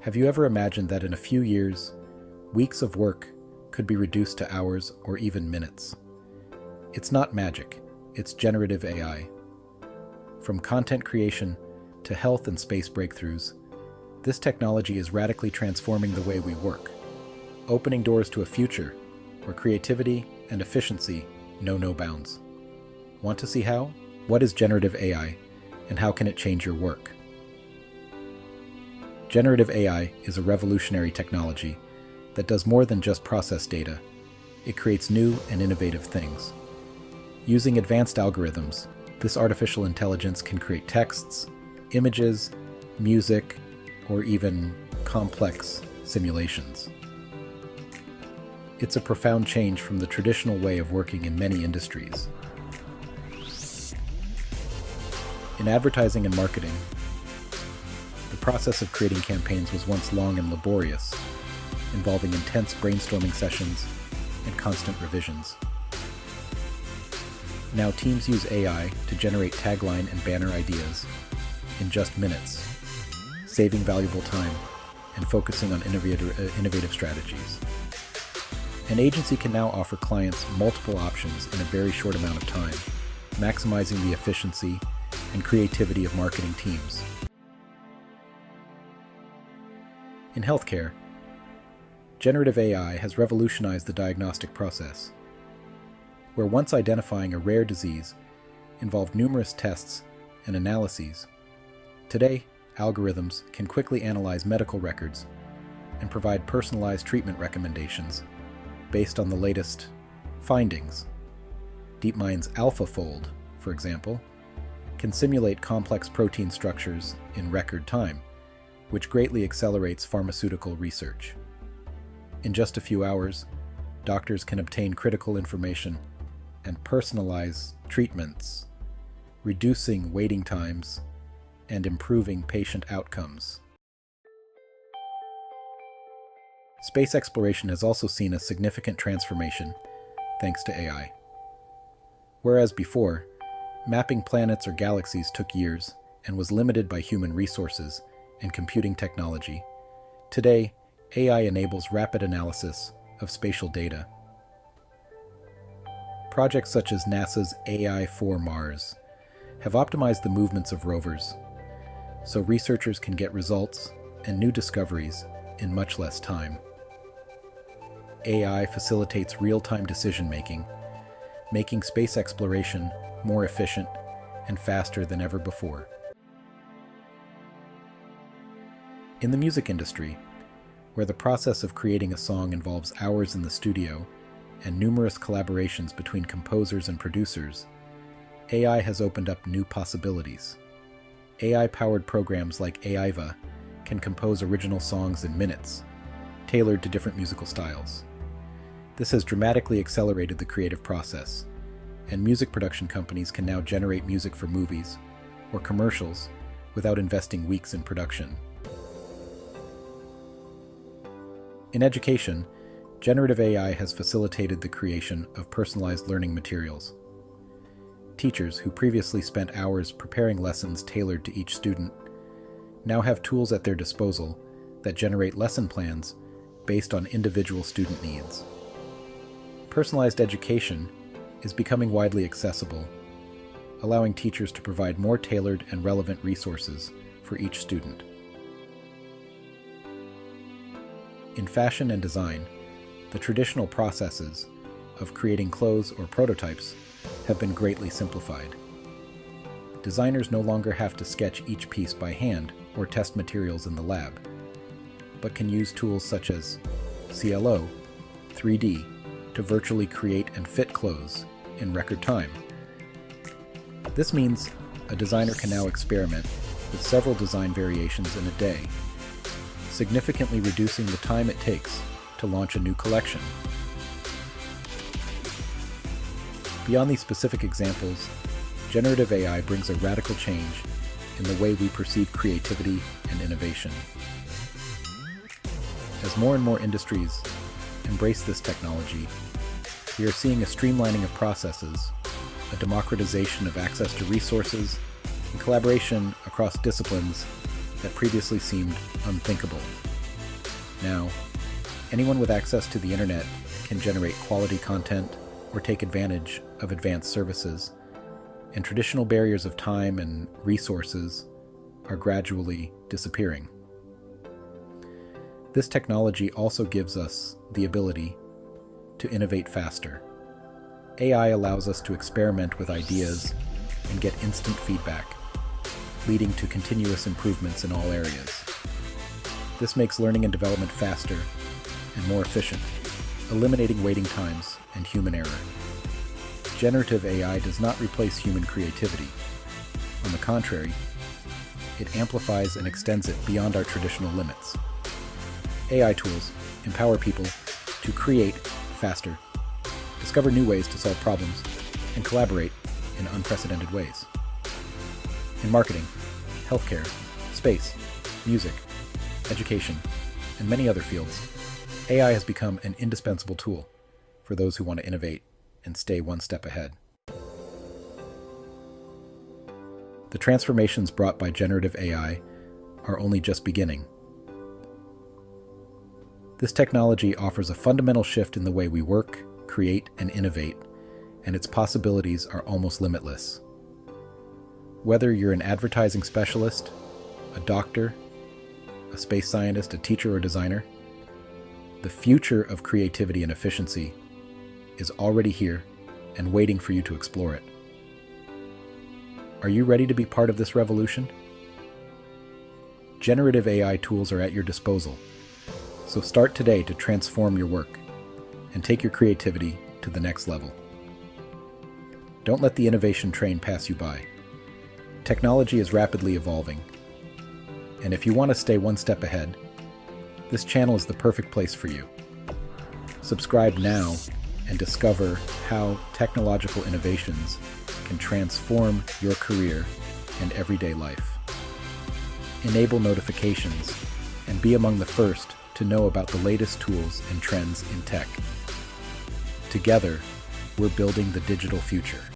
Have you ever imagined that in a few years, weeks of work could be reduced to hours or even minutes? It's not magic, it's generative AI. From content creation to health and space breakthroughs, this technology is radically transforming the way we work, opening doors to a future where creativity and efficiency know no bounds. Want to see how? What is generative AI, and how can it change your work? Generative AI is a revolutionary technology that does more than just process data. It creates new and innovative things. Using advanced algorithms, this artificial intelligence can create texts, images, music, or even complex simulations. It's a profound change from the traditional way of working in many industries. In advertising and marketing, the process of creating campaigns was once long and laborious, involving intense brainstorming sessions and constant revisions. Now teams use AI to generate tagline and banner ideas in just minutes, saving valuable time and focusing on innovative strategies. An agency can now offer clients multiple options in a very short amount of time, maximizing the efficiency and creativity of marketing teams. In healthcare, generative AI has revolutionized the diagnostic process, where once identifying a rare disease involved numerous tests and analyses. Today, algorithms can quickly analyze medical records and provide personalized treatment recommendations based on the latest findings. DeepMind's AlphaFold, for example, can simulate complex protein structures in record time, which greatly accelerates pharmaceutical research. In just a few hours, doctors can obtain critical information and personalize treatments, reducing waiting times and improving patient outcomes. Space exploration has also seen a significant transformation thanks to AI. Whereas before, mapping planets or galaxies took years and was limited by human resources and computing technology, today, AI enables rapid analysis of spatial data. Projects such as NASA's AI for Mars have optimized the movements of rovers, so researchers can get results and new discoveries in much less time. AI facilitates real-time decision-making, making space exploration more efficient and faster than ever before. In the music industry, where the process of creating a song involves hours in the studio and numerous collaborations between composers and producers, AI has opened up new possibilities. AI-powered programs like AIVA can compose original songs in minutes, tailored to different musical styles. This has dramatically accelerated the creative process, and music production companies can now generate music for movies or commercials without investing weeks in production. In education, generative AI has facilitated the creation of personalized learning materials. Teachers who previously spent hours preparing lessons tailored to each student now have tools at their disposal that generate lesson plans based on individual student needs. Personalized education is becoming widely accessible, allowing teachers to provide more tailored and relevant resources for each student. In fashion and design, the traditional processes of creating clothes or prototypes have been greatly simplified. Designers no longer have to sketch each piece by hand or test materials in the lab, but can use tools such as CLO, 3D, to virtually create and fit clothes in record time. This means a designer can now experiment with several design variations in a day, significantly reducing the time it takes to launch a new collection. Beyond these specific examples, generative AI brings a radical change in the way we perceive creativity and innovation. As more and more industries embrace this technology, we are seeing a streamlining of processes, a democratization of access to resources, and collaboration across disciplines that previously seemed unthinkable. Now, anyone with access to the internet can generate quality content or take advantage of advanced services, and traditional barriers of time and resources are gradually disappearing. This technology also gives us the ability to innovate faster. AI allows us to experiment with ideas and get instant feedback, leading to continuous improvements in all areas. This makes learning and development faster and more efficient, eliminating waiting times and human error. Generative AI does not replace human creativity. On the contrary, it amplifies and extends it beyond our traditional limits. AI tools empower people to create faster, discover new ways to solve problems, and collaborate in unprecedented ways. In marketing, healthcare, space, music, education, and many other fields, AI has become an indispensable tool for those who want to innovate and stay one step ahead. The transformations brought by generative AI are only just beginning. This technology offers a fundamental shift in the way we work, create, and innovate, and its possibilities are almost limitless. Whether you're an advertising specialist, a doctor, a space scientist, a teacher, or designer, the future of creativity and efficiency is already here and waiting for you to explore it. Are you ready to be part of this revolution? Generative AI tools are at your disposal, so start today to transform your work and take your creativity to the next level. Don't let the innovation train pass you by. Technology is rapidly evolving, and if you want to stay one step ahead, this channel is the perfect place for you. Subscribe now and discover how technological innovations can transform your career and everyday life. Enable notifications and be among the first to know about the latest tools and trends in tech. Together, we're building the digital future.